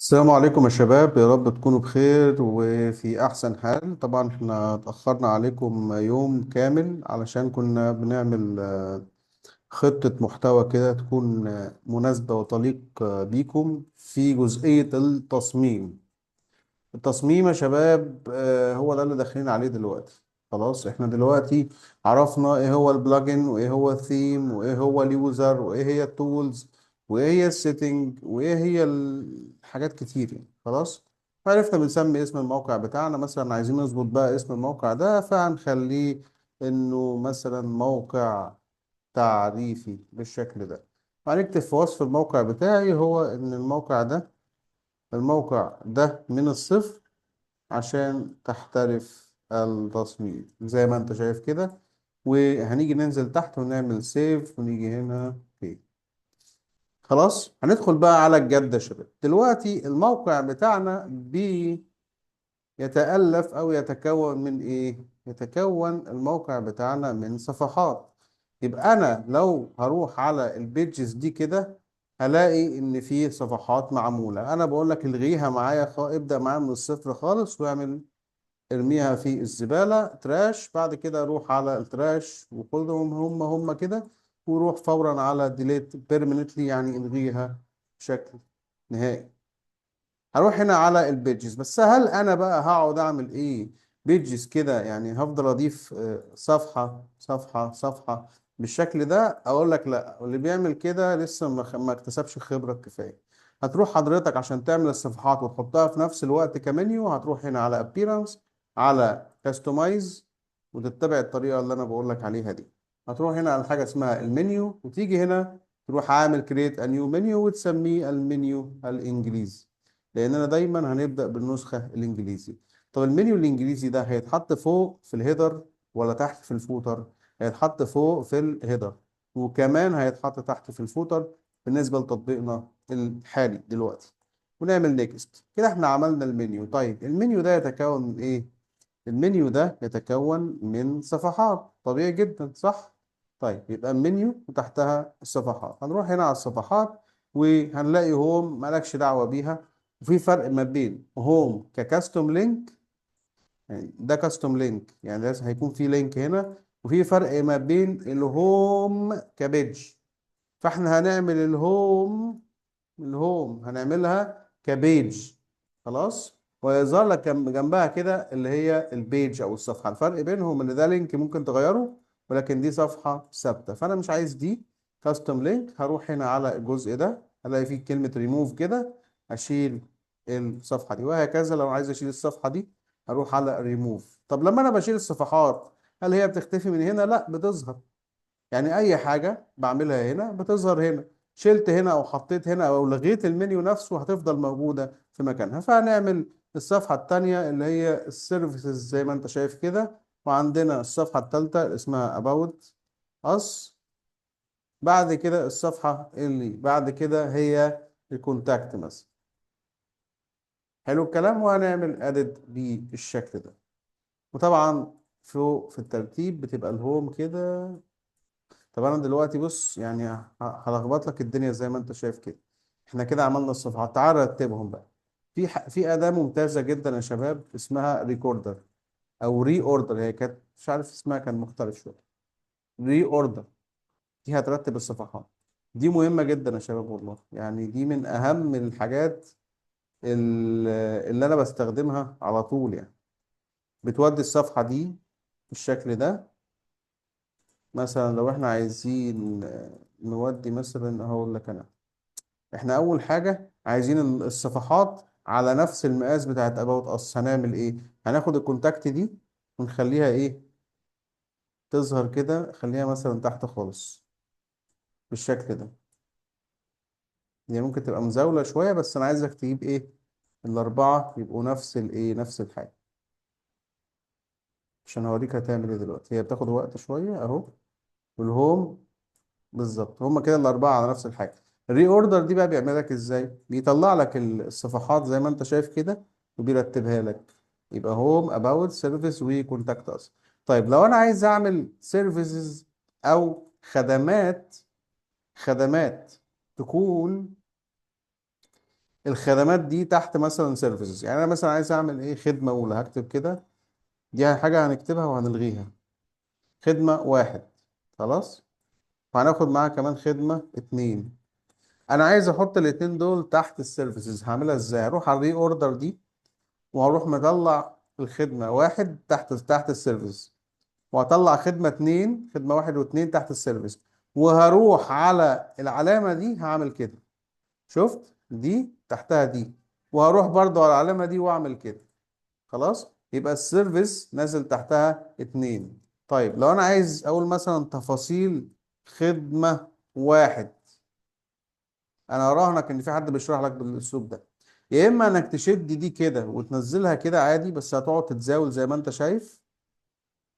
السلام عليكم يا شباب، يا رب تكونوا بخير وفي أحسن حال. طبعا احنا اتأخرنا عليكم يوم كامل علشان كنا بنعمل خطة محتوى كده تكون مناسبة وتليق بيكم في جزئية التصميم. التصميم يا شباب هو ده اللي داخلين عليه دلوقتي. خلاص احنا دلوقتي عرفنا ايه هو البلجن وايه هو الثيم وايه هو اليوزر وايه هي التولز وايه هي السيتنج وايه هي الحاجات كتير يعني. خلاص عرفنا بنسمي اسم الموقع بتاعنا. مثلا عايزين نظبط بقى اسم الموقع ده فهنخليه انه مثلا موقع تعريفي بالشكل ده. هنكتب في وصف الموقع بتاعي هو ان الموقع ده من الصفر عشان تحترف التصميم زي ما انت شايف كده. وهنيجي ننزل تحت ونعمل سيف ونيجي هنا اوكي. خلاص هندخل بقى على الجد يا شباب. دلوقتي الموقع بتاعنا بيتألف او يتكون من ايه؟ يتكون الموقع بتاعنا من صفحات. يبقى انا لو هروح على البيجز دي كده هلاقي ان في صفحات معمولة. انا بقول لك الغيها معايا، ابدأ معايا من الصفر خالص واعمل ارميها في الزبالة تراش. بعد كده اروح على التراش وخدهم هم كده وروح فورا على ديليت بيرمننتلي يعني الغيها بشكل نهائي. هروح هنا على البيجز. بس هل انا بقى هقعد اعمل ايه بيجز كده؟ يعني هفضل اضيف صفحة صفحة صفحة بالشكل ده؟ اقول لك لا، اللي بيعمل كده لسه ما اكتسبش خبرة كفاية. هتروح حضرتك عشان تعمل الصفحات وتحطها في نفس الوقت كمنيو، هتروح هنا على appearance، على customize، وتتبع الطريقة اللي انا بقول لك عليها دي. هتروح هنا على حاجة اسمها المنيو وتيجي هنا تروح عامل create a new menu وتسميه المنيو الانجليزي، لاننا دايما هنبدا بالنسخه الانجليزي. طب المنيو الانجليزي ده هيتحط فوق في الهيدر ولا تحت في الفوتر؟ هيتحط فوق في الهيدر، وكمان هيتحط تحت في الفوتر بالنسبه لتطبيقنا الحالي دلوقتي. ونعمل نيكست كده. احنا عملنا المنيو. طيب المنيو ده يتكون من ايه؟ المنيو ده يتكون من صفحات، طبيعي جدا صح؟ طيب يبقى المنيو وتحتها الصفحات. هنروح هنا على الصفحات وهنلاقي هوم مالكش دعوة بيها. وفي فرق ما بين هوم ككاستوم لينك، يعني ده كاستوم لينك يعني لازم هيكون في لينك هنا. وفي فرق ما بين الهوم كبيج. فاحنا هنعمل الهوم هنعملها كبيج. خلاص. ويظهر لك جنبها كده اللي هي البيج او الصفحه. الفرق بينهم ان ده لينك ممكن تغيره، ولكن دي صفحه ثابته. فانا مش عايز دي كاستوم لينك. هروح هنا على الجزء ده هلاقي فيه كلمه ريموف كده، اشيل الصفحه دي. وهكذا لو عايز اشيل الصفحه دي هروح على ريموف. طب لما انا بشيل الصفحات هل هي بتختفي من هنا؟ لا، بتظهر. يعني اي حاجه بعملها هنا بتظهر هنا. شلت هنا او حطيت هنا او لغيت المنيو نفسه هتفضل موجوده في مكانها. فهنعمل الصفحه الثانيه اللي هي السيرفيسز زي ما انت شايف كده. وعندنا الصفحه الثالثه اسمها about us. بعد كده الصفحه اللي بعد كده هي الكونتاكت مثلا. حلو الكلام. وهنعمل ادد بالشكل ده. وطبعا فوق في الترتيب بتبقى الهوم كده. طب انا دلوقتي بص يعني هلخبط لك الدنيا زي ما انت شايف كده. احنا كده عملنا الصفحات، تعال رتبهم بقى. في اداة ممتازة جدا يا شباب اسمها ريكوردر او ري اوردر. هي كانت مش عارف اسمها كان مختلف شوية. ري اوردر دي هترتب الصفحات. دي مهمة جدا يا شباب والله. يعني دي من اهم الحاجات اللي انا بستخدمها على طول يعني. بتودي الصفحة دي بالشكل ده. مثلا لو احنا عايزين نودي مثلا هقول لك انا، احنا اول حاجة عايزين الصفحات على نفس المقاس بتاعت about us. هنعمل ايه؟ هناخد الكونتاكت دي ونخليها ايه؟ تظهر كده. خليها مثلا تحت خالص بالشكل ده. هي ممكن تبقى مزاولة شوية بس انا عايزك تجيب ايه؟ الاربعة يبقوا نفس الايه، نفس الحاجة. عشان هوريك هتعمل ايه دلوقتي. هي بتاخد وقت شوية اهو. والهوم بالظبط هما كده الأربعة على نفس الحاجة. الري اوردر دي بقى بيعمل لك ازاي؟ بيطلع لك الصفحات زي ما انت شايف كده وبيرتبها لك. يبقى هوم اباوت سيرفيس وكونتاكت اس. طيب لو انا عايز اعمل سيرفيسز او خدمات تكون الخدمات دي تحت مثلا سيرفيسز. يعني انا مثلا عايز اعمل ايه؟ خدمة اولى، هكتب كده، دي حاجة هنكتبها وهنلغيها. خدمة واحد، خلاص. وهناخد معاها كمان خدمة اتنين. انا عايز احط الاتنين دول تحت السيرفيسز. هعملها ازاي؟ هروح على الري اوردر دي، وهروح مطلع الخدمة واحد تحت السيرفيس، وهطلع خدمة اتنين، خدمة واحد واتنين تحت السيرفيس، وهروح على العلامة دي هعمل كده. شفت دي تحتها دي، وهروح برضو على العلامة دي واعمل كده. خلاص، يبقى السيرفيس نازل تحتها اتنين. طيب لو انا عايز اقول مثلا تفاصيل خدمة واحد، انا اراهنك ان في حد بيشرح لك بالاسلوب ده. يا اما انك تشد دي كده وتنزلها كده عادي، بس هتقعد تتزاول زي ما انت شايف،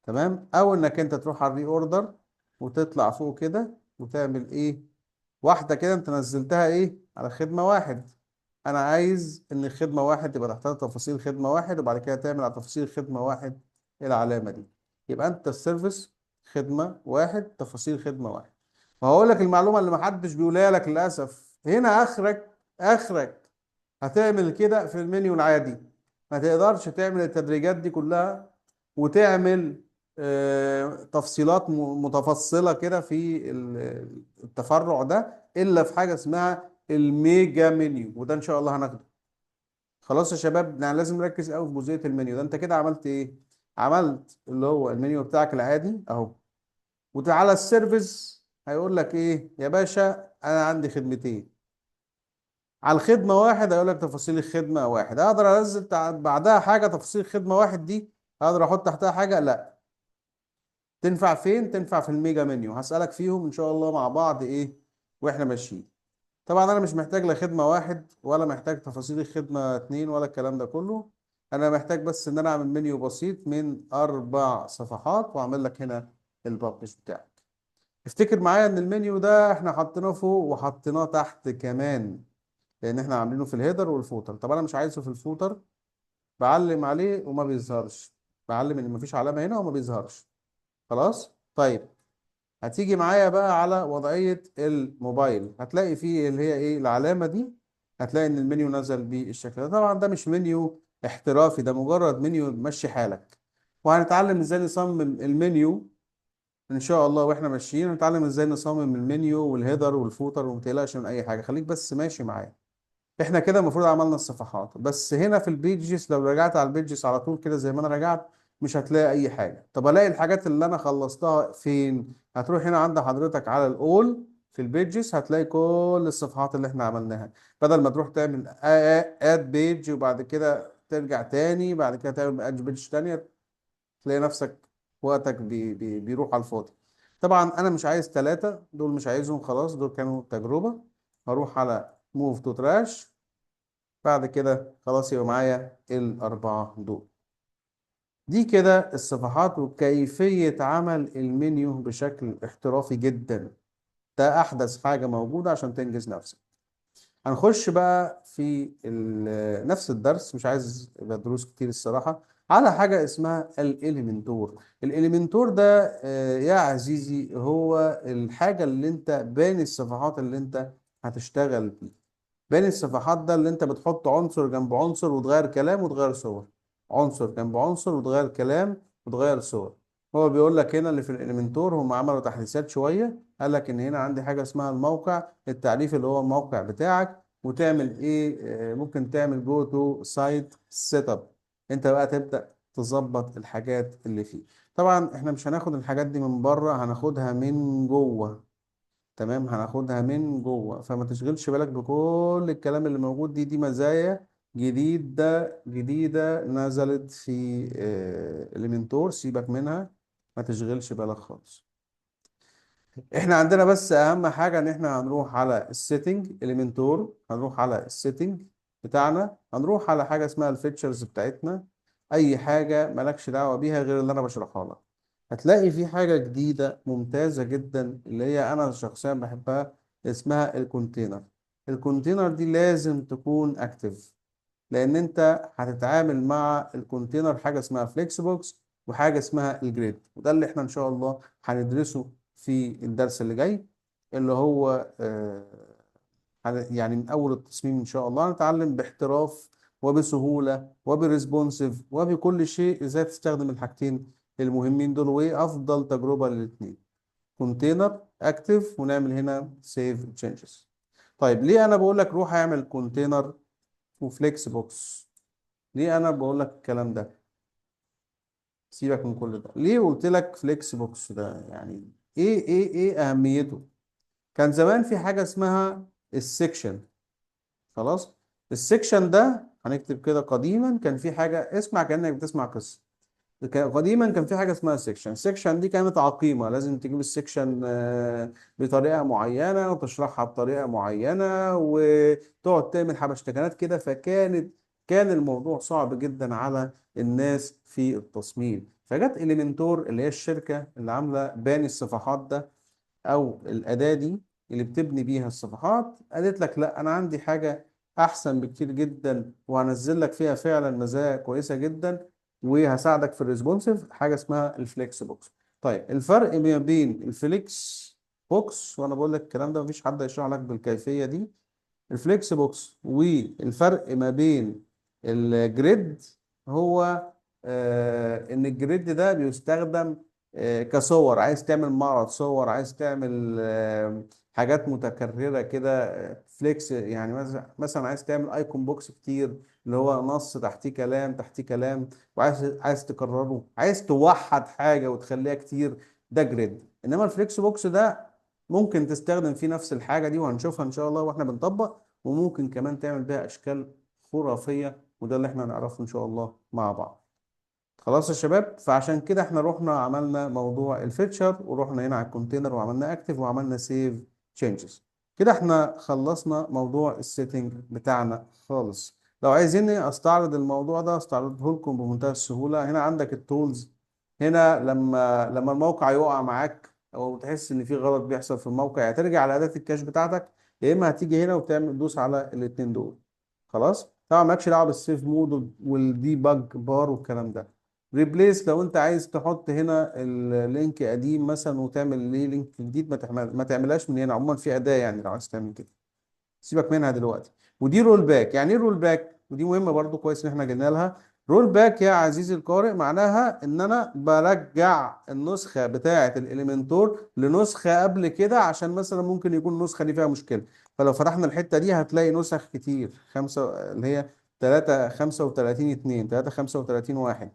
تمام. او انك انت تروح على الري اوردر وتطلع فوق كده وتعمل ايه؟ واحدة كده انت نزلتها ايه على خدمة واحد. انا عايز ان خدمة واحد يبقى تحتها تفاصيل خدمة واحد، وبعد كده تعمل على تفاصيل خدمة واحد العلامة دي. يبقى انت السيرفيس خدمة واحد، تفاصيل خدمة واحد. وهقول لك المعلومة اللي محدش بيقولها لك للأسف، هنا اخرك هتعمل كده في المنيو العادي. ما تقدرش تعمل التدريجات دي كلها وتعمل تفصيلات متفصلة كده في التفرع ده، إلا في حاجة اسمها الميجا منيو، وده إن شاء الله هناخده. خلاص يا شباب، يعني لازم نركز قوي في جزئية المنيو ده. أنت كده عملت إيه؟ عملت اللي هو المنيو بتاعك العادي أهو. وتعالى السيرفيس هيقول لك إيه يا باشا؟ أنا عندي خدمتين. على الخدمة واحد هيقول لك تفاصيل الخدمة واحد. أقدر أنزل بعدها حاجة تفاصيل خدمة واحد دي؟ أقدر أحط تحتها حاجة؟ لا. تنفع فين؟ تنفع في الميجا منيو. هسألك فيهم إن شاء الله مع بعض إيه وإحنا ماشيين. طبعا أنا مش محتاج لا خدمة واحد، ولا محتاج تفاصيل الخدمة اتنين، ولا الكلام ده كله. أنا محتاج بس إن أنا أعمل منيو بسيط من 4 صفحات، وأعمل لك هنا البابلش بتاعك. افتكر معايا إن المنيو ده إحنا حطيناه فوق وحطيناه تحت كمان، لأن إحنا عاملينه في الهيدر والفوتر. طب أنا مش عايزه في الفوتر، بعلم عليه وما بيظهرش. بعلم إن مفيش علامة هنا وما بيظهرش. خلاص طيب. هتيجي معايا بقى على وضعية الموبايل، هتلاقي فيه اللي هي ايه العلامة دي. هتلاقي ان المنيو نزل بالشكل ده. طبعا ده مش منيو احترافي، ده مجرد منيو تمشي حالك. وهنتعلم ازاي نصمم المنيو ان شاء الله. واحنا ماشيين هنتعلم ازاي نصمم المنيو والهيدر والفوتر، وما تقلقش من اي حاجة، خليك بس ماشي معايا. احنا كده المفروض عملنا الصفحات بس. هنا في البيجز لو رجعت على البيجز على طول كده زي ما انا رجعت، مش هتلاقي اي حاجه. طب الاقي الحاجات اللي انا خلصتها فين؟ هتروح هنا عند حضرتك على الاول في البيجز، هتلاقي كل الصفحات اللي احنا عملناها. بدل ما تروح تعمل اد بيج وبعد كده ترجع تاني، بعد كده تعمل اد بيج تانية، تلاقي نفسك وقتك بيروح على الفاضي. طبعا انا مش عايز ثلاثة دول، مش عايزهم خلاص، دول كانوا تجربة. هروح على موف تو تراش. بعد كده خلاص يبقى معايا الأربعة دول. دي كده الصفحات وكيفية عمل المنيو بشكل احترافي جدا. ده أحدث حاجة موجودة عشان تنجز نفسك. هنخش بقى في نفس الدرس، مش عايز يبقى دروس كتير الصراحة، على حاجة اسمها الإليمنتور. الإليمنتور ده يا عزيزي هو الحاجة اللي انت باني الصفحات اللي انت هتشتغل بيه. بين الصفحات ده اللي انت بتحط عنصر جنب عنصر وتغير كلام وتغير صور، عنصر جنب عنصر وتغير كلام وتغير صور. هو بيقول لك هنا اللي في الاليمنتور هم عملوا تحديثات شوية، قال لك ان هنا عندي حاجة اسمها الموقع التعريفي اللي هو الموقع بتاعك. وتعمل ايه؟ ممكن تعمل جو تو سايت سيت اب. انت بقى تبدأ تظبط الحاجات اللي فيه. طبعا احنا مش هناخد الحاجات دي من بره، هناخدها من جوه. تمام، هناخدها من جوه. فما تشغلش بالك بكل الكلام اللي موجود. دي مزايا جديدة نزلت في اليمنتور، سيبك منها، ما تشغلش بالك خالص. احنا عندنا بس اهم حاجة ان احنا هنروح على السيتنج اليمنتور، هنروح على السيتنج بتاعنا، هنروح على حاجة اسمها الفيتشرز بتاعتنا. اي حاجة مالكش دعوة بيها غير اللي انا بشرحها لك. هتلاقي في حاجة جديدة ممتازة جدا اللي هي انا شخصيا بحبها، اسمها الكونتينر. الكونتينر دي لازم تكون اكتف، لان انت هتتعامل مع الكونتينر حاجه اسمها فليكس بوكس وحاجه اسمها الجريد. وده اللي احنا ان شاء الله هندرسه في الدرس اللي جاي، اللي هو يعني من اول التصميم ان شاء الله هنتعلم باحتراف وبسهولة وبريسبونسيف وبكل شيء ازاي تستخدم الحاجتين المهمين دول، وايه افضل تجربة للاتنين، كونتينر اكتف، ونعمل هنا سيف تشينجز. طيب ليه انا بقول لك روح اعمل كونتينر وفليكس بوكس؟ ليه انا بقول لك الكلام ده؟ سيبك من كل ده، ليه قلت لك فليكس بوكس ده؟ يعني ايه اهميته؟ كان زمان في حاجة اسمها السكشن. خلاص، السكشن ده هنكتب كده قديما كان في حاجة، اسمع كأنك بتسمع قصة. قديما كان في حاجة اسمها سيكشن. سيكشن دي كانت عقيمة، لازم تجيب السيكشن بطريقة معينة وتشرحها بطريقة معينة وتقعد تعمل حبشتكنات كده. كان الموضوع صعب جدا على الناس في التصميم. فجت إليمنتور اللي هي الشركة اللي عاملة باني الصفحات ده او الاداه دي اللي بتبني بيها الصفحات، قالت لك لا انا عندي حاجه احسن بكتير جدا وهنزل لك فيها فعلا مزايا كويسه جدا وهساعدك في الريسبونسيف، حاجه اسمها الفليكس بوكس. طيب الفرق ما بين الفليكس بوكس، وانا بقول لك الكلام ده مفيش حد هيشرح لك بالكيفيه دي، الفليكس بوكس والفرق ما بين الجريد، هو ان الجريد ده بيستخدم كصور، عايز تعمل معرض صور، عايز تعمل حاجات متكررة كده، فليكس يعني مثلا عايز تعمل ايكون بوكس كتير، اللي هو نص تحتيه كلام تحتيه كلام، عايز تكرره، عايز توحد حاجة وتخليها كتير، ده جريد. انما الفليكس بوكس ده ممكن تستخدم فيه نفس الحاجة دي، وهنشوفها إن شاء الله وإحنا بنطبق، وممكن كمان تعمل بيها أشكال خرافية، وده اللي إحنا هنعرفه إن شاء الله مع بعض. خلاص يا شباب، فعشان كده إحنا رحنا عملنا موضوع الفيتشر، ورحنا هنا على الكونتينر وعملنا أكتف وعملنا سيف تشينجز. كده إحنا خلصنا موضوع السيتنج بتاعنا خالص. لو عايزيني أستعرض الموضوع ده أستعرضه لكم بمنتهى السهولة. هنا عندك التولز. هنا لما الموقع يقع معاك او تحس ان في غلط بيحصل في الموقع، يا ترجع على اداه الكاش بتاعتك، يا اما هتيجي هنا وتعمل دوس على الاثنين دول. خلاص، طبعا مالكش دعوه بالسيف مود والديباج بار والكلام ده. ريبليس، لو انت عايز تحط هنا اللينك قديم مثلا وتعمل ليه لينك جديد، ما تعملهاش من هنا، عموما في اداه يعني لو عايز تعمل كده، سيبك منها دلوقتي. ودي رول باك. يعني ايه رول باك؟ ودي مهمه برضو، كويس ان احنا جينا لها. رول باك يا عزيزي القارئ معناها ان انا برجع النسخه بتاعه الاليمنتور لنسخه قبل كده، عشان مثلا ممكن يكون النسخه دي فيها مشكله. فلو فتحنا الحته دي هتلاقي نسخ كتير، خمسه اللي هي 3 35 2 3 35 1.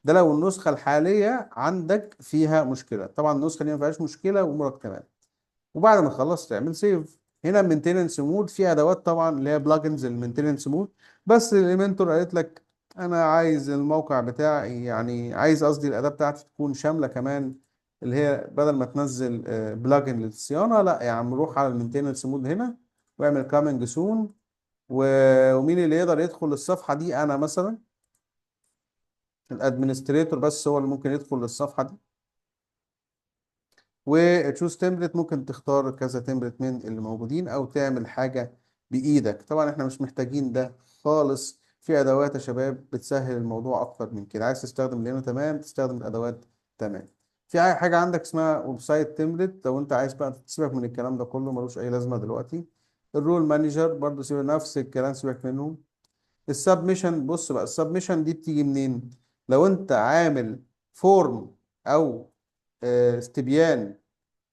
ده لو النسخه الحاليه عندك فيها مشكله. طبعا النسخه دي ما فيهاش مشكله وامورك تمام. وبعد ما تخلص تعمل سيف. هنا المينتيننس مود في ادوات طبعا اللي هي بلجنز المينتيننس مود، بس الاليمنتور قالت لك انا عايز الموقع بتاعي، يعني عايز قصدي الاداه بتاعتي تكون شامله كمان، اللي هي بدل ما تنزل بلجن للصيانه، لا يا عم روح على المينتيننس مود هنا واعمل كامينج سون. ومين اللي يقدر يدخل الصفحه دي؟ انا مثلا الادمنستريتور بس هو اللي ممكن يدخل للصفحه دي. وتشوز تمبلت، ممكن تختار كذا تمبلت من اللي موجودين او تعمل حاجة بايدك. طبعا احنا مش محتاجين ده خالص، في ادوات يا شباب بتسهل الموضوع اكتر من كده. عايز تستخدم لينو تمام، تستخدم الادوات تمام. في اي حاجة عندك اسمها ويب سايت تمبلت، لو انت عايز بقى تسيبك من الكلام ده كله ملوش اي لازمة دلوقتي. الرول مانجر برضه سيبك نفس الكلام، سيبك منه. السبمشن، بص بقى السبمشن دي بتيجي منين؟ لو انت عامل فورم او استبيان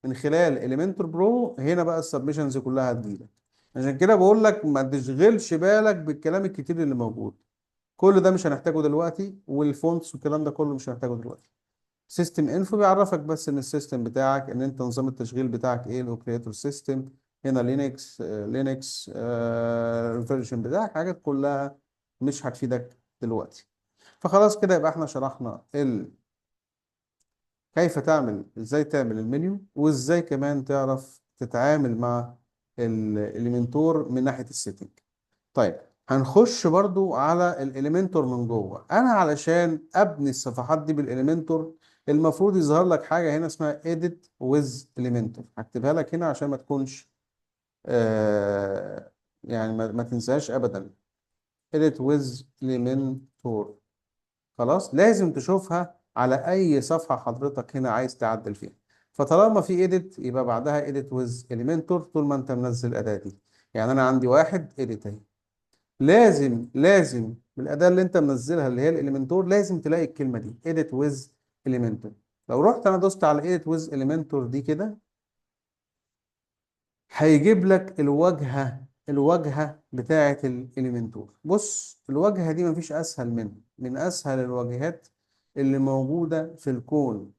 من خلال اليمنتور برو، هنا بقى السبمشنز كلها هتجيلك. عشان كده بقول لك ما تشغلش بالك بالكلام الكتير اللي موجود، كل ده مش هنحتاجه دلوقتي، والفونتس والكلام ده كله مش هنحتاجه دلوقتي. سيستم انفو بيعرفك بس ان السيستم بتاعك، ان انت نظام التشغيل بتاعك ايه، الاوبريتور سيستم. هنا لينكس الفيرجن بتاعك، حاجات كلها مش هتفيدك دلوقتي. فخلاص كده يبقى احنا شرحنا كيف تعمل، ازاي تعمل المنيو، وازاي كمان تعرف تتعامل مع الاليمنتور من ناحية السيتنج. طيب هنخش برضو على الاليمنتور من جوه. انا علشان ابني الصفحات دي بالاليمنتور المفروض يظهر لك حاجة هنا اسمها edit with elementor. هكتبها لك هنا عشان ما تكونش يعني ما تنساش ابدا. edit with elementor، خلاص لازم تشوفها على اي صفحة حضرتك هنا عايز تعدل فيها. فطالما في edit يبقى بعدها edit with elementor طول ما انت منزل الاداة دي. يعني انا عندي واحد اديت اهي، لازم بالاداه اللي انت منزلها اللي هي الاليمنتور لازم تلاقي الكلمه دي edit with elementor. لو رحت انا دوست على edit with elementor دي كده، هيجيب لك الواجهه بتاعه الاليمنتور. بص الواجهه دي مفيش اسهل منها، من اسهل الواجهات اللي موجوده في الكون،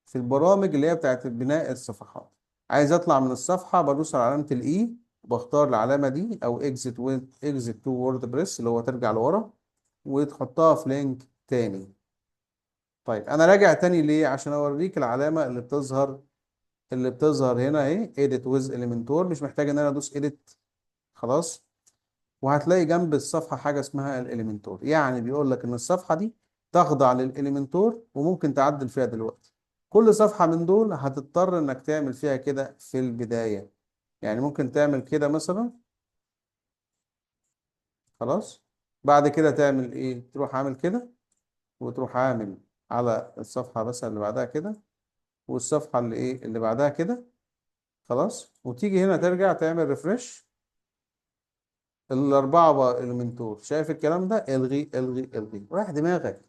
في البرامج اللي هي بتاعت بناء الصفحات. عايز اطلع من الصفحه بدوس على علامه الاي، بختار العلامه دي او اكزit تو ووردبريس اللي هو ترجع لورا وتحطها في لينك تاني. طيب انا راجع تاني ليه؟ عشان اوريك العلامه اللي بتظهر هنا اهي edit with elementor. مش محتاج ان انا ادوس edit، خلاص. وهتلاقي جنب الصفحه حاجه اسمها الاليمنتور، يعني بيقول لك ان الصفحه دي تخضع للاليمنتور وممكن تعدل فيها دلوقتي. كل صفحه من دول هتضطر انك تعمل فيها كده في البدايه. يعني ممكن تعمل كده مثلا، خلاص. بعد كده تعمل ايه؟ تروح عامل كده، وتروح عامل على الصفحه بس اللي بعدها كده، والصفحة اللي بعدها كده، خلاص. وتيجي هنا ترجع تعمل ريفرش. الأربعة بقى إليمنتور، شايف الكلام ده؟ الغي الغي الغي، ريح دماغك،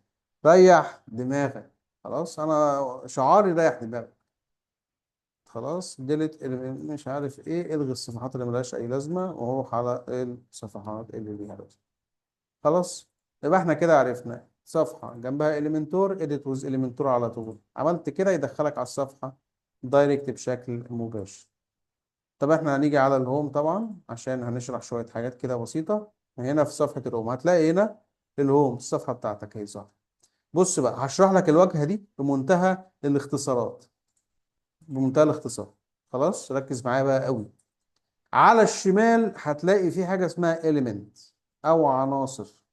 ريح دماغك. خلاص أنا شعاري ريح دماغك. خلاص ديليت مش عارف إيه، الغي الصفحات اللي ملهاش أي لازمة وروح على الصفحات اللي ليها لازمة. خلاص يبقى احنا كده عرفنا صفحة جنبها إليمنتور edit with إليمنتور على طول. عملت كده يدخلك على الصفحة دايركت بشكل مباشر. طب احنا هنيجي على الهوم طبعا عشان هنشرح شوية حاجات كده بسيطة. هنا في صفحة الهوم هتلاقي هنا الهوم، الصفحة بتاعتك اهي ظهر. بص بقى هشرح لك الواجهة دي بمنتهى الاختصارات، بمنتهى الاختصار. خلاص ركز معايا بقى قوي. على الشمال هتلاقي في حاجة اسمها element او عناصر.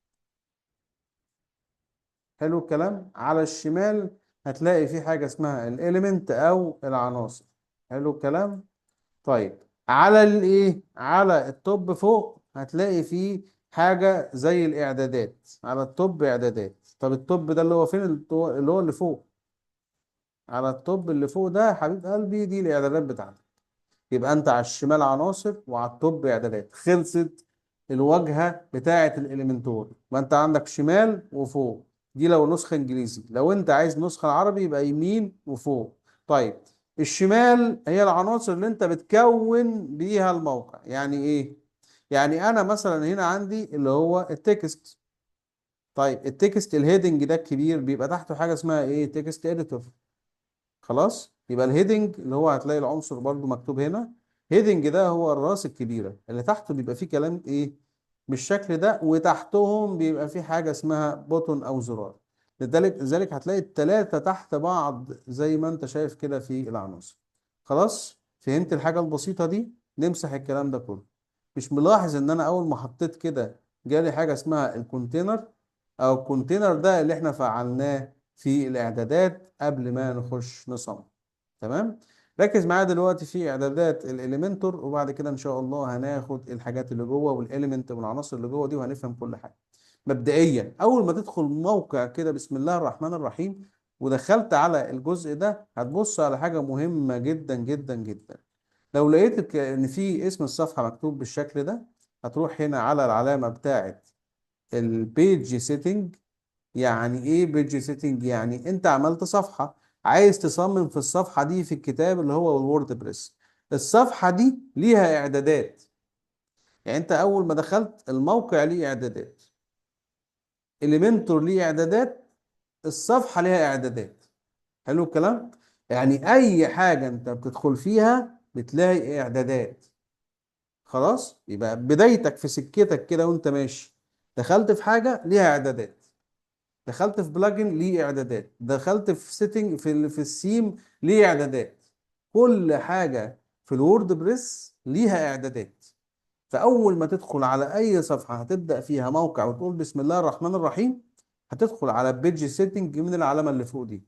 حلو الكلام. على الشمال هتلاقي في حاجة اسمها الاليمنت او العناصر. حلو الكلام. طيب على الايه، على التوب فوق هتلاقي فيه حاجة زي الاعدادات. على التوب اعدادات. طب التوب ده اللي هو فين؟ اللي هو اللي فوق. على التوب اللي فوق ده يا حبيب قلبي دي الاعدادات بتاعتك. يبقى انت على الشمال عناصر وعلى التوب اعدادات. خلصت الواجهه بتاعه الاليمنتور. ما انت عندك شمال وفوق، دي لو نسخه انجليزي. لو انت عايز نسخه عربي يبقى يمين وفوق. طيب الشمال هي العناصر اللي انت بتكون بيها الموقع. يعني ايه؟ يعني انا مثلا هنا عندي اللي هو التكست. طيب التكست الهيدنج ده الكبير بيبقى تحته حاجه اسمها ايه؟ تكست اديتور. خلاص يبقى الهيدنج اللي هو هتلاقي العنصر برضو مكتوب هنا. هيدنج ده هو الراس الكبيرة اللي تحته بيبقى فيه كلام ايه بالشكل ده، وتحتهم بيبقى فيه حاجة اسمها بوتون او زرار. لذلك هتلاقي التلاتة تحت بعض زي ما انت شايف كده في العناصر. خلاص فهمت الحاجة البسيطة دي؟ نمسح الكلام ده كله. مش ملاحظ ان انا اول ما حطيت كده جالي حاجة اسمها الكونتينر؟ او الكونتينر ده اللي احنا فعلناه في الاعدادات قبل ما نخش نصمم. تمام. ركز معايا دلوقتي في اعدادات الاليمنتور، وبعد كده ان شاء الله هناخد الحاجات اللي جوه والاليمنت والعناصر اللي جوه دي وهنفهم كل حاجه. مبدئيا اول ما تدخل موقع كده بسم الله الرحمن الرحيم ودخلت على الجزء ده هتبص على حاجه مهمه جدا جدا جدا. لو لقيت ان في اسم الصفحه مكتوب بالشكل ده، هتروح هنا على العلامه بتاعه البيج سيتنج. يعني ايه بيج سيتنج؟ يعني انت عملت صفحة، عايز تصمم في الصفحة دي في الكتاب اللي هو الووردبريس. الصفحة دي ليها اعدادات. يعني انت اول ما دخلت الموقع ليه اعدادات، اليمنتور ليه اعدادات، الصفحة ليها اعدادات. حلو الكلام. يعني اي حاجة انت بتدخل فيها بتلاقي اعدادات. خلاص يبقى بدايتك في سكتك كده وانت ماشي دخلت في حاجة ليها اعدادات، دخلت في بلجن ليه اعدادات، دخلت في سيتنج في السيم ليه اعدادات. كل حاجه في الوورد بريس ليها اعدادات. فاول ما تدخل على اي صفحه هتبدا فيها موقع وتقول بسم الله الرحمن الرحيم، هتدخل على بيج سيتنج من العلامه اللي فوق دي.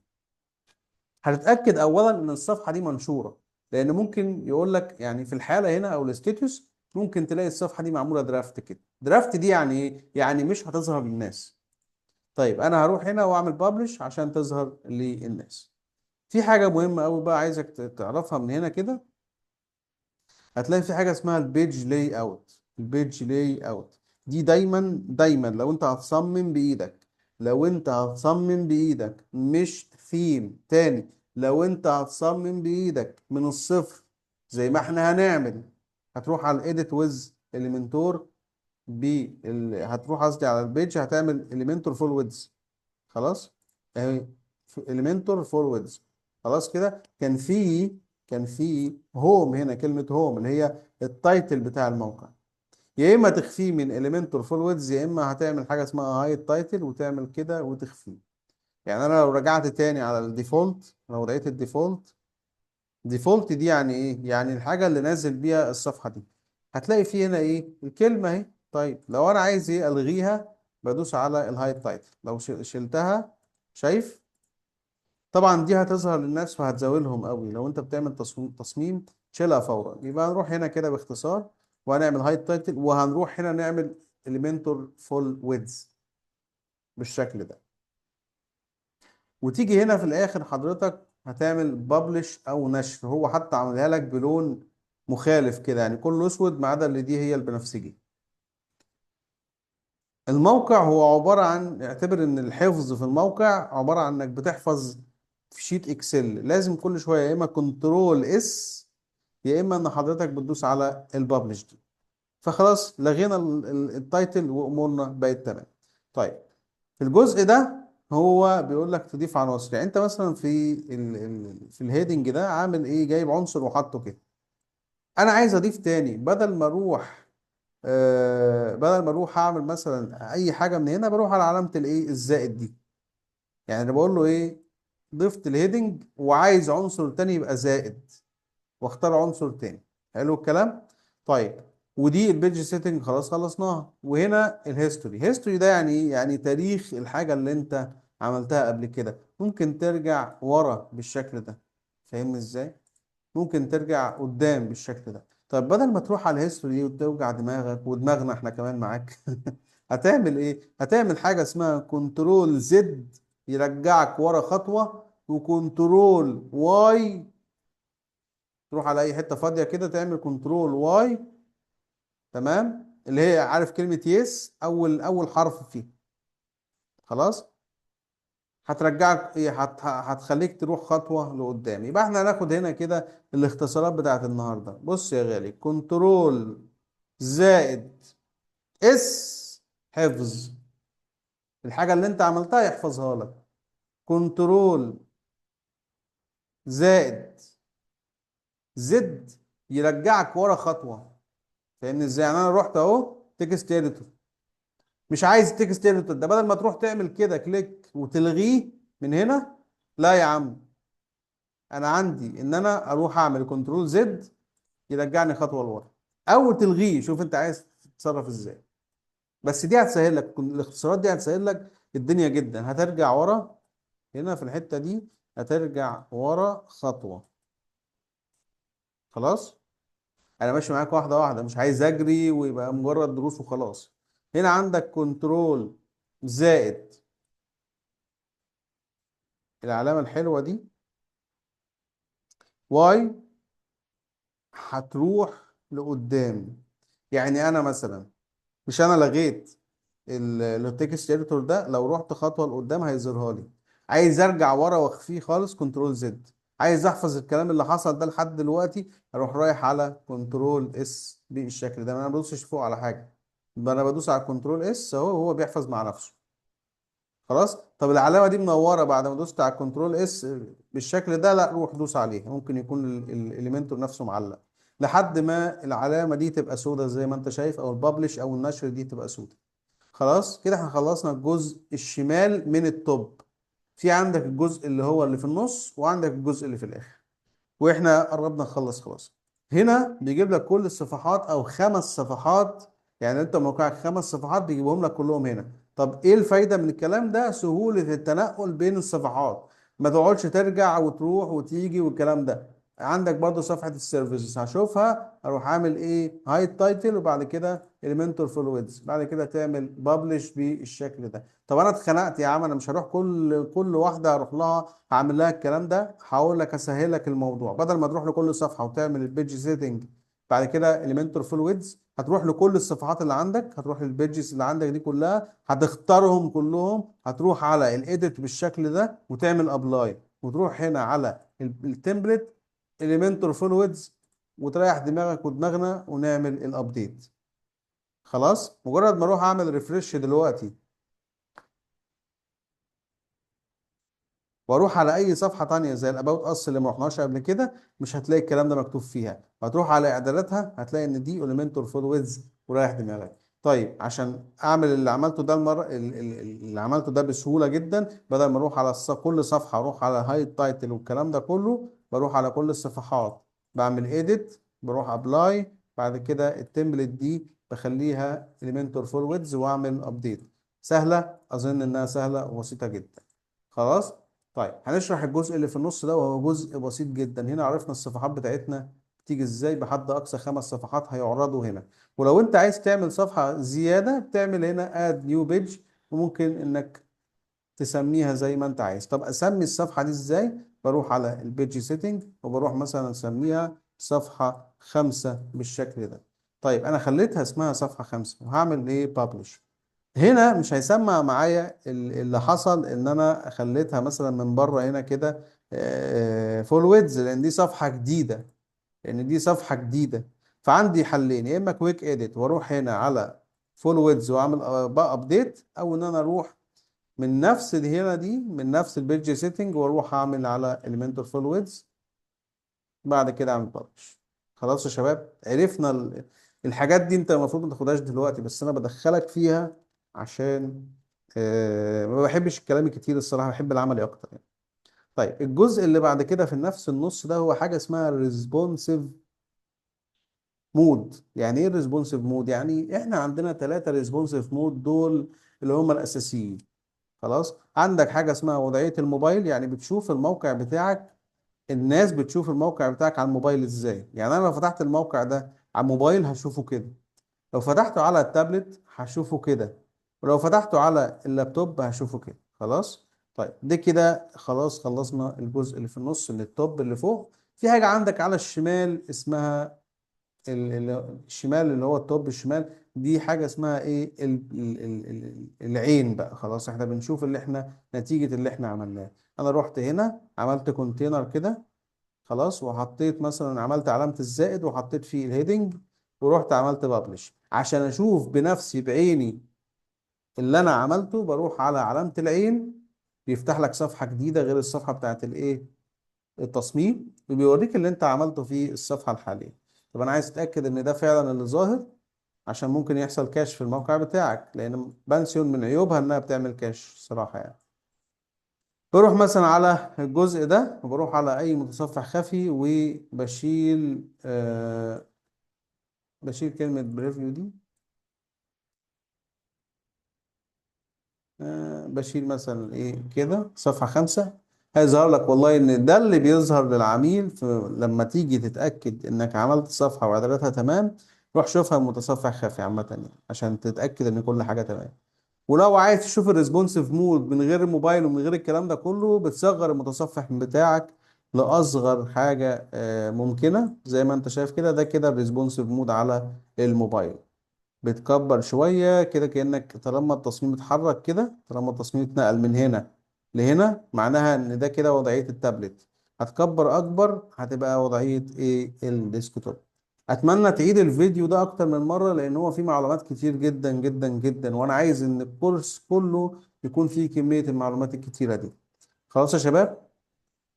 هتتاكد اولا ان الصفحه دي منشوره، لان ممكن يقول لك يعني في الحاله هنا او الستاتوس ممكن تلاقي الصفحه دي معموله درافت كده. درافت دي يعني ايه؟ يعني مش هتظهر للناس. طيب انا هروح هنا واعمل بابلش عشان تظهر للناس. في حاجة مهمة قوي بقى عايزك تعرفها من هنا كده. هتلاقي في حاجه اسمها البيج لاي اوت. البيج لاي اوت دي دايما دايما لو انت هتصمم بايدك، لو انت هتصمم بايدك مش ثيم تاني، لو انت هتصمم بايدك من الصفر زي ما احنا هنعمل، هتروح على الايديت ويز اليمنتور، هتروح قصدي على البيج، هتعمل اليمنتور فول ويدز. خلاص اهي اليمنتور فول ويدز. خلاص كده كان في هوم هنا، كلمة هوم اللي هي التايتل بتاع الموقع. يا اما تخفيه من اليمنتور فول ويدز، يا اما هتعمل حاجة اسمها هايد تايتل وتعمل كده وتخفيه. يعني انا لو رجعت تاني على الديفولت، لو لقيت الديفولت، ديفولت دي يعني ايه؟ يعني الحاجة اللي نازل بيها الصفحة دي، هتلاقي فيه هنا ايه؟ الكلمة اهي. طيب لو انا عايز ايه الغيها، بدوس على الهايد تايتل. لو شلتها، شايف؟ طبعا دي هتظهر للناس وهتزاولهم قوي. لو انت بتعمل تصميم شيلها فورا. يبقى هنروح هنا كده باختصار، وهنعمل هايد تايتل، وهنروح هنا نعمل اليمنتور فول ويدز بالشكل ده. وتيجي هنا في الاخر حضرتك هتعمل بابلش او نشر. هو حتى عاملها لك بلون مخالف كده، يعني كله اسود ما عدا اللي دي هي البنفسجي. الموقع هو عبارة عن، اعتبر ان الحفظ في الموقع عبارة عن انك بتحفظ في شيت اكسل. لازم كل شوية يا اما كنترول اس، يا اما ان حضرتك بتدوس على البابلش دي. فخلاص لغينا التايتل وامورنا بقت تمام. طيب في الجزء ده هو بيقول لك تضيف عناصر. يعني انت مثلا في الهيدنج ده عامل ايه؟ جايب عنصر وحطه كده. انا عايز اضيف تاني، بدل ما اروح اعمل مثلا اي حاجه من هنا، بروح على علامه الايه الزائد دي. يعني انا بقول له ايه؟ ضفت الهيدنج وعايز عنصر تاني يبقى زائد، واختار عنصر تاني. حلو الكلام. طيب ودي البيج سيتنج خلاص خلصناها. وهنا الهيستوري. هيستوري ده يعني ايه؟ يعني تاريخ الحاجه اللي انت عملتها قبل كده. ممكن ترجع ورا بالشكل ده، فاهمني ازاي؟ ممكن ترجع قدام بالشكل ده. طيب بدل ما تروح على الهيستوري دي وتوجع دماغك ودماغنا احنا كمان معاك هتعمل ايه؟ هتعمل حاجة اسمها كنترول زد يرجعك ورا خطوة، وكنترول واي تروح على اي حتة فاضية كده تعمل كنترول واي. تمام، اللي هي عارف كلمة يس، اول حرف فيه. خلاص هترجعك ايه؟ هتخليك تروح خطوة لقدام. يبقى احنا هناخد هنا كده الاختصارات بتاعت النهاردة. بص يا غالي، كنترول زائد اس حفظ، الحاجة اللي انت عملتها يحفظها لك. كنترول زائد زد يرجعك ورا خطوة. فاهمني ازاي؟ يعني انا رحت اهو تكست اديتور، مش عايز التكست اديتور ده، بدل ما تروح تعمل كده كليك وتلغيه من هنا، لا يا عم، انا عندي ان انا اروح اعمل كنترول زد يرجعني خطوه لورا، او تلغيه. شوف انت عايز تتصرف ازاي. بس دي هتسهل لك، الاختصارات دي هتسهل لك الدنيا جدا. هترجع ورا هنا في الحته دي، هترجع ورا خطوه. خلاص انا ماشي معاك واحده واحده، مش عايز اجري ويبقى مجرد دروس وخلاص. هنا عندك كنترول زائد العلامه الحلوه دي واي، هتروح لقدام. يعني انا مثلا، مش انا لغيت التكست اديتور ده؟ لو رحت خطوه لقدام هيظهرها لي. عايز ارجع ورا واخفيه خالص، كنترول زد. عايز احفظ الكلام اللي حصل ده لحد دلوقتي، اروح رايح على كنترول اس بالشكل ده. انا ما بدوسش فوق على حاجه، ده انا بدوس على كنترول اس اهو، هو بيحفظ مع نفسه. خلاص. طب العلامه دي منوره بعد ما دوست على كنترول اس بالشكل ده، لا روح دوس عليها، ممكن يكون الاليمنتور نفسه معلق، لحد ما العلامه دي تبقى سودة زي ما انت شايف، او البابلش او النشر دي تبقى سودة. خلاص كده احنا خلصنا الجزء الشمال من التوب. في عندك الجزء اللي هو اللي في النص، وعندك الجزء اللي في الاخر، واحنا قربنا نخلص خلاص. هنا بيجيب لك كل الصفحات او 5 صفحات. يعني انت موقعك 5 صفحات بيجيبهم لك كلهم هنا. طب ايه الفايدة من الكلام ده؟ سهولة التنقل بين الصفحات، ما تقعدش ترجع وتروح وتيجي والكلام ده. عندك برضو صفحة السيرفيسز هشوفها، اروح عامل ايه؟ هايد تايتل، وبعد كده اليمنتور فلويدز، بعد كده تعمل بابلش بالشكل ده. طب انا اتخنقت يا عم، انا مش هروح كل واحدة اروح لها هعمل لها الكلام ده. هقول لك اسهل لك الموضوع، بدل ما تروح لكل صفحه وتعمل البيج سيتنج بعد كده اليمنتور فول ويدز، هتروح لكل الصفحات اللي عندك، هتروح للبيجز اللي عندك دي كلها، هتختارهم كلهم، هتروح على الايديت بالشكل ده وتعمل ابلاي، وتروح هنا على التمبلت اليمنتور فول ويدز، وتريح دماغك ودماغنا ونعمل الابديت. خلاص، مجرد ما اروح اعمل ريفرش دلوقتي واروح على اي صفحه تانية زي الاباوت اس اللي ما رحناش قبل كده، مش هتلاقي الكلام ده مكتوب فيها، هتروح على اعداداتها هتلاقي ان دي اليمنتور فول ويدز، وريح دماغك. طيب عشان اعمل اللي عملته ده المره اللي عملته ده بسهوله جدا، بدل ما اروح على كل صفحه اروح على هايد تايتل والكلام ده كله، بروح على كل الصفحات بعمل ايديت، بروح ابلاي، بعد كده التمبلت دي بخليها اليمنتور فول ويدز واعمل ابديت. سهله، اظن انها سهله وبسيطه جدا. خلاص. طيب هنشرح الجزء اللي في النص ده، وهو جزء بسيط جدا. هنا عرفنا الصفحات بتاعتنا بتيجي ازاي، بحد اقصى 5 صفحات هيعرضوا هنا. ولو انت عايز تعمل صفحة زيادة بتعمل هنا اد نيو بيج، وممكن انك تسميها زي ما انت عايز. طب اسمي الصفحة دي ازاي؟ بروح على البيج سيتنج وبروح مثلا اسميها صفحة 5 بالشكل ده. طيب انا خليتها اسمها صفحة 5 وهعمل ايه؟ بابلش. هنا مش هيسمع معايا اللي حصل ان انا خليتها مثلا من بره هنا كده فول ويدز، لان دي صفحه جديده، فعندي حلين: يا اما كويك اديت واروح هنا على فول ويدز واعمل بقى ابديت، او ان انا اروح من نفس دي هنا دي من نفس البيج سيتنج واروح اعمل على اليمنتور فول ويدز، بعد كده اعمل ببلش. خلاص يا شباب، عرفنا الحاجات دي انت المفروض ما تاخدهاش دلوقتي، بس انا بدخلك فيها عشان ما بحبش الكلام الكتير الصراحة، بحب العملي اكتر يعني. طيب الجزء اللي بعد كده في نفس النص ده هو حاجة اسمها ريسبونسيف مود. يعني ايه ريسبونسيف مود؟ يعني احنا عندنا 3 ريسبونسيف مود دول اللي هم الاساسيين. خلاص، عندك حاجة اسمها وضعية الموبايل، يعني بتشوف الموقع بتاعك، الناس بتشوف الموقع بتاعك على الموبايل ازاي. يعني انا لو فتحت الموقع ده على الموبايل هشوفه كده، لو فتحته على التابلت هشوفه كده، ولو فتحته على اللابتوب هشوفه كده. خلاص. طيب دي كده خلاص، خلصنا الجزء اللي في النص اللي التوب اللي فوق. في حاجة عندك على الشمال اسمها الشمال اللي هو التوب الشمال، دي حاجة اسمها ايه؟ العين بقى. خلاص، احنا بنشوف اللي احنا نتيجة اللي احنا عملناه. انا رحت هنا عملت كونتينر كده، خلاص، وحطيت مثلا عملت علامة الزائد وحطيت فيه الهيدنج، ورحت عملت بابلش عشان اشوف بنفسي بعيني اللي انا عملته. بروح على علامة العين، بيفتح لك صفحة جديدة غير الصفحة بتاعت الايه؟ التصميم، وبيوريك اللي انت عملته في الصفحة الحالية. طب انا عايز اتأكد ان ده فعلا اللي ظاهر، عشان ممكن يحصل كاش في الموقع بتاعك، لان بنسيون من عيوبها انها بتعمل كاش صراحة يعني. بروح مثلا على الجزء ده وبروح على اي متصفح خفي وبشيل بشيل كلمة بريفيو دي، بشيل مثلا ايه كده صفحة 5. هيظهر لك والله ان ده اللي بيظهر للعميل لما تيجي تتأكد انك عملت صفحة واعداداتها تمام. روح شوفها متصفح خفي عامة يعني، عشان تتأكد ان كل حاجة تمام. ولو عايز تشوف الريسبونسيف مود من غير الموبايل ومن غير الكلام ده كله، بتصغر المتصفح بتاعك لأصغر حاجة ممكنة، زي ما انت شايف كده. ده كده الريسبونسيف مود على الموبايل. بتكبر شوية كده، كأنك طالما التصميم اتحرك كده، طالما التصميم اتنقل من هنا لهنا، معناها ان ده كده وضعية التابلت. هتكبر اكبر هتبقى وضعية ايه؟ الديسكتوب. اتمنى تعيد الفيديو ده اكتر من مرة، لان هو فيه معلومات كتير جدا جدا جدا، وانا عايز ان الكورس كله يكون فيه كمية المعلومات الكتيرة دي. خلاص يا شباب،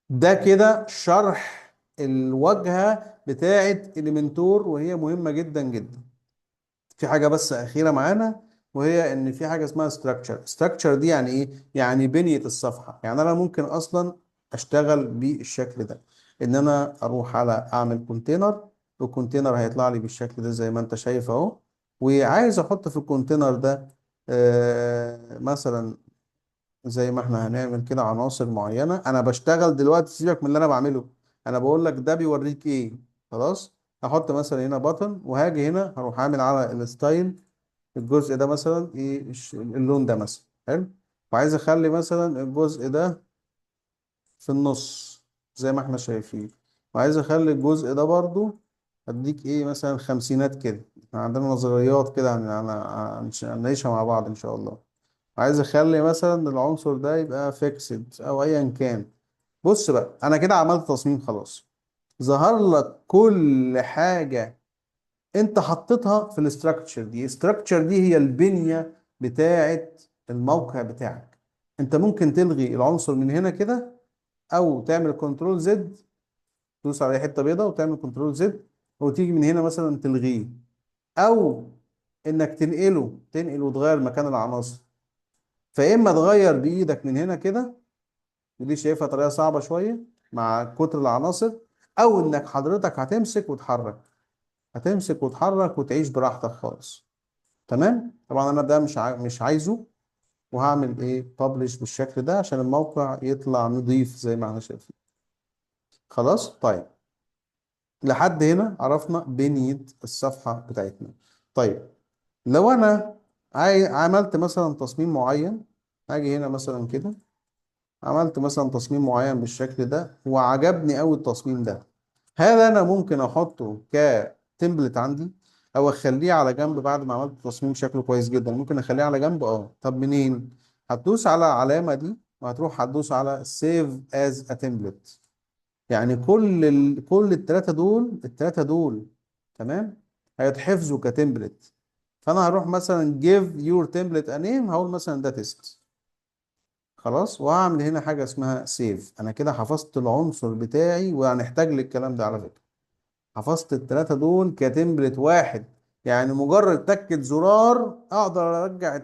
ده كده شرح الواجهة بتاعة اليمنتور، وهي مهمة جدا جدا. في حاجة بس أخيرة معانا، وهي إن في حاجة اسمها structure دي يعني إيه؟ يعني بنية الصفحة. يعني أنا ممكن أصلا أشتغل بالشكل ده، إن أنا أروح على أعمل كونتينر، والكونتينر هيطلع لي بالشكل ده زي ما أنت شايف أهو. وعايز أحط في الكونتينر ده مثلا زي ما إحنا هنعمل كده عناصر معينة. أنا بشتغل دلوقتي، سيبك من اللي أنا بعمله، أنا بقول لك ده بيوريك إيه. خلاص. هحط مثلا هنا بutton، وهاجي هنا هروح عامل على الستايل الجزء ده مثلا ايه اللون ده مثلا حلو، وعايز اخلي مثلا الجزء ده في النص زي ما احنا شايفين، وعايز اخلي الجزء ده برضو هديك ايه مثلا خمسينات كده. احنا عندنا نظريات كده هنعيشها مع بعض ان شاء الله. عايز اخلي مثلا العنصر ده يبقى فيكسد او ايا كان. بص بقى، انا كده عملت تصميم خلاص. ظهر لك كل حاجة انت حطيتها في الاستراكشر دي. الاستراكشر دي هي البنية بتاعة الموقع بتاعك. انت ممكن تلغي العنصر من هنا كده، او تعمل كنترول زد، تدوس على حتة بيضاء وتعمل كنترول زد، وتيجي من هنا مثلا تلغيه، او انك تنقل وتغير مكان العناصر. فاما تغير بايدك من هنا كده، ودي شايفها طريقة صعبة شوية مع كتر العناصر، او انك حضرتك هتمسك وتحرك، هتمسك وتحرك وتعيش براحتك خالص. تمام. طبعا انا ده مش عايزه، وهعمل ايه ببلش بالشكل ده عشان الموقع يطلع نظيف زي ما احنا شايفين. خلاص طيب، لحد هنا عرفنا بنية الصفحة بتاعتنا. طيب، لو انا عملت مثلا تصميم معين، هاجي هنا مثلا كده، عملت مثلا تصميم معين بالشكل ده وعجبني قوي التصميم ده، هل انا ممكن احطه كتمبلت عندي، او اخليه على جنب بعد ما عملت تصميم شكله كويس جدا؟ ممكن اخليه على جنب. طب منين؟ هتدوس على العلامة دي وهتروح هتدوس على save as a template. يعني كل التلاتة دول تمام، هيتحفظوا كتمبلت. فانا هروح مثلا give your template a name، هقول مثلا ده تيست. خلاص، وهعمل هنا حاجة اسمها سيف. انا كده حفظت العنصر بتاعي، وهنحتاج للكلام ده على فكرة. حفظت التلاتة دول كتمبلت واحد، يعني مجرد تكة زرار اقدر ارجع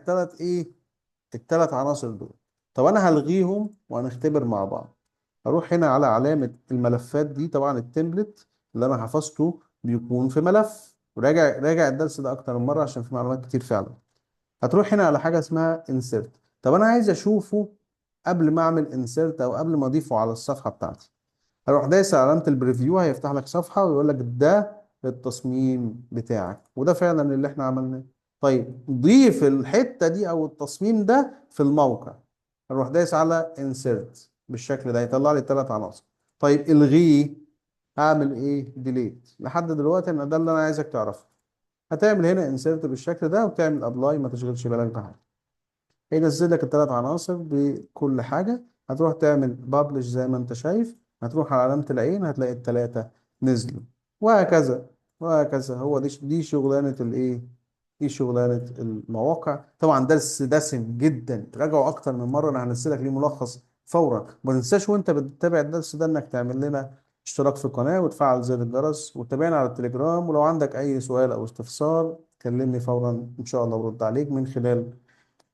التلات عناصر دول. طب انا هلغيهم وهنختبر مع بعض. هروح هنا على علامة الملفات دي. طبعا التمبلت اللي انا حفظته بيكون في ملف، راجع الدرس ده اكتر من مرة عشان في معلومات كتير فعلا. هتروح هنا على حاجة اسمها insert. طب انا عايز اشوفه قبل ما اعمل insert او قبل ما اضيفه على الصفحة بتاعتي. هروح دايس على علامة البريفيو، هيفتح لك صفحة ويقول لك ده التصميم بتاعك، وده فعلا اللي احنا عملناه. طيب ضيف الحتة دي او التصميم ده في الموقع. هروح دايس على insert بالشكل ده، يطلع لي الثلاث عناصر. طيب الغيه، هعمل ايه؟ ديليت. لحد دلوقتي انا ده اللي انا عايزك تعرفه. هتعمل هنا insert بالشكل ده وتعمل ابلاي، ما تشغلش بالك بحاجة. هينزل لك الثلاث عناصر بكل حاجة. هتروح تعمل بابلش زي ما انت شايف، هتروح على علامة العين هتلاقي الثلاثة نزلوا، وهكذا وهكذا. هو دي شغلانة دي شغلانة المواقع. طبعا درس دسم جدا، تراجعه اكتر من مرة. انا هنزلك ليه ملخص فورا. ما تنساش وانت بتتابع الدرس ده انك تعمل لنا اشتراك في القناة وتفعل زر الجرس وتتابعنا على التليجرام. ولو عندك اي سؤال او استفسار كلمني فورا ان شاء الله برد عليك من خلال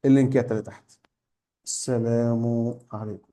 اللينكات اللي تحت. السلام عليكم.